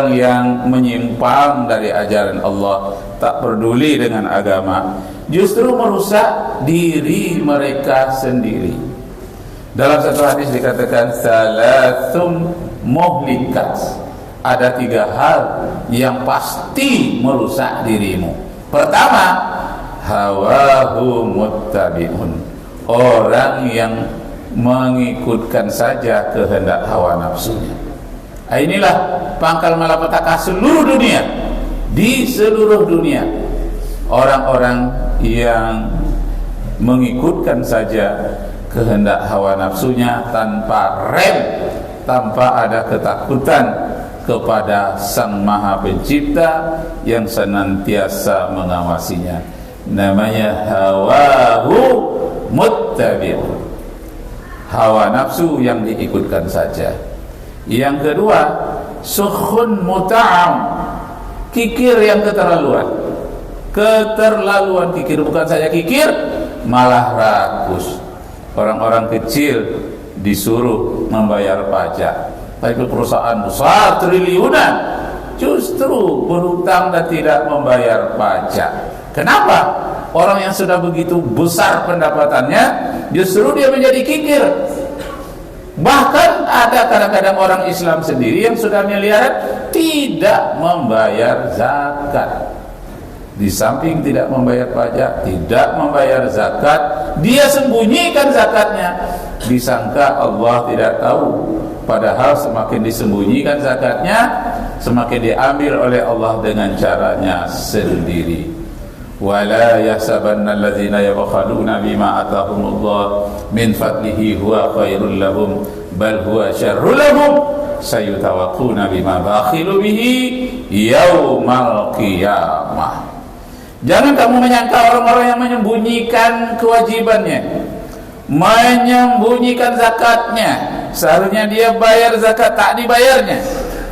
orang yang menyimpang dari ajaran Allah, tak peduli dengan agama, justru merusak diri mereka sendiri. Dalam satu hadis dikatakan salatsum muhlikat, ada 3 hal yang pasti merusak dirimu. Pertama, hawahu muttabi'un, orang yang mengikutkan saja kehendak hawa nafsunya. Inilah pangkal malapetaka seluruh dunia. Di seluruh dunia, orang-orang yang mengikutkan saja kehendak hawa nafsunya tanpa rem, tanpa ada ketakutan kepada Sang Maha Pencipta yang senantiasa mengawasinya. Namanya hawahu muttabi'un, hawa nafsu yang diikutkan saja. Yang kedua, sukhun muta'am, kikir yang keterlaluan. Keterlaluan kikir, bukan saja kikir, malah rakus. Orang-orang kecil disuruh membayar pajak, tapi perusahaan besar triliunan justru berhutang dan tidak membayar pajak. Kenapa? Orang yang sudah begitu besar pendapatannya justru dia menjadi kikir. Bahkan ada kadang-kadang orang Islam sendiri yang sudah miliaran tidak membayar zakat. Di samping tidak membayar pajak, tidak membayar zakat, dia sembunyikan zakatnya. Disangka Allah tidak tahu, padahal semakin disembunyikan zakatnya, semakin diambil oleh Allah dengan caranya sendiri. Wala yahsabanna alladzina yabkhaluna bima atahumullah min fadlihi huwa khairul lahum bal huwa syarrul lahum sayutawaqquna bima bakhilu bihi yaumal qiyamah. Jangan kamu menyangka orang-orang yang menyembunyikan kewajibannya, menyembunyikan zakatnya, seharusnya dia bayar zakat, tak dibayarnya,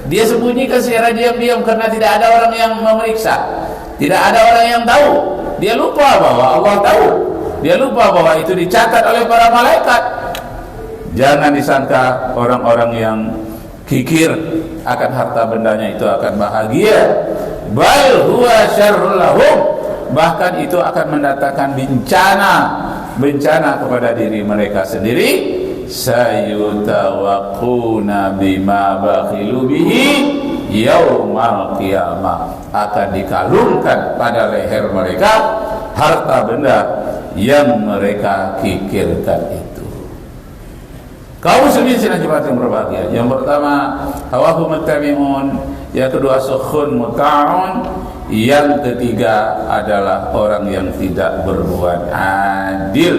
dia sembunyikan secara diam-diam karena tidak ada orang yang memeriksa, tidak ada orang yang tahu. Dia lupa bahwa Allah tahu, dia lupa bahwa itu dicatat oleh para malaikat. Jangan disangka orang-orang yang kikir akan harta bendanya itu akan bahagia. Bal huwa syarrul lahum, bahkan itu akan mendatangkan bencana kepada diri mereka sendiri. Sayutawaqquna bima bakhilu bihi yaumal qiyamah, akan dikalungkan pada leher mereka harta benda yang mereka kikirkan itu. Kaum muslimin sidang jemaat yang berbahagia, yang pertama hawahu muttabi'un, yang kedua sukhun muta'un, yang ketiga adalah orang yang tidak berbuat adil.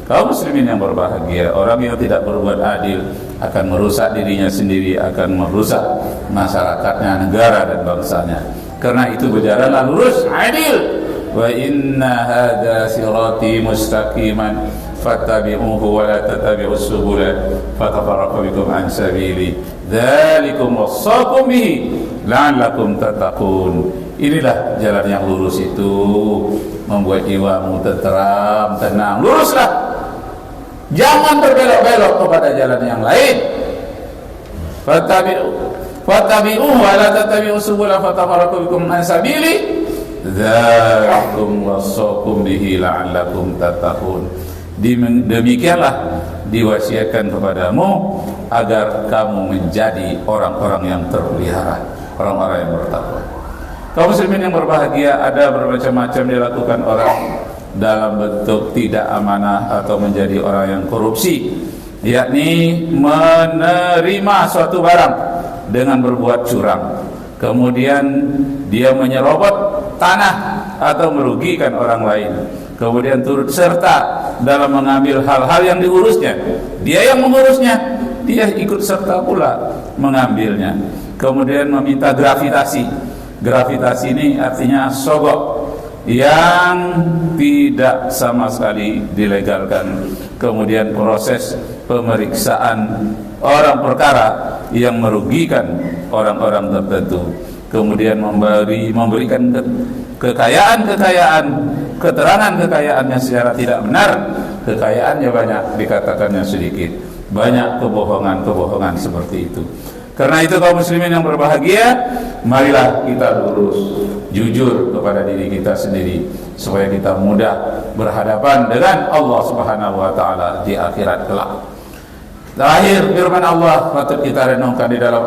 Kaum muslimin yang berbahagia, orang yang tidak berbuat adil akan merusak dirinya sendiri, akan merusak masyarakatnya, negara dan bangsanya. Karena itu berjalanlah lurus, adil. Wa inna hadza sirati mustaqiman fattabi'uhu wa la tattabi'us subula fatafarraqu bikum an sabili dzalikum wassaqum bihi la'allakum tattaqun. Inilah jalan yang lurus itu, membuat jiwamu tenteram, tenang. Luruslah, jangan berbelok-belok kepada jalan yang lain. Fattabi'uhu wa la tattabi'us subula fatafarraqu bikum an sabili dzalikum wassaqum bihi la'allakum tattaqun. Demikianlah diwasiatkan kepadamu agar kamu menjadi orang-orang yang terpelihara, orang-orang yang bertakwa. Kaum muslimin yang berbahagia, ada bermacam-macam dilakukan orang dalam bentuk tidak amanah atau menjadi orang yang korupsi, yakni menerima suatu barang dengan berbuat curang, kemudian dia menyerobot tanah atau merugikan orang lain, kemudian turut serta dalam mengambil hal-hal yang diurusnya. Dia yang mengurusnya, dia ikut serta pula mengambilnya. Kemudian meminta gravitasi. Gravitasi ini artinya sogok yang tidak sama sekali dilegalkan. Kemudian proses pemeriksaan orang perkara yang merugikan orang-orang tertentu. Kemudian memberikan kekayaan-kekayaan, keterangan kekayaannya secara tidak benar. Kekayaannya banyak, dikatakannya sedikit. Banyak kebohongan-kebohongan seperti itu. Karena itu kaum muslimin yang berbahagia, marilah kita lurus, jujur kepada diri kita sendiri supaya kita mudah berhadapan dengan Allah Subhanahu wa taala di akhirat kelak. Terakhir firman Allah patut kita renungkan di dalam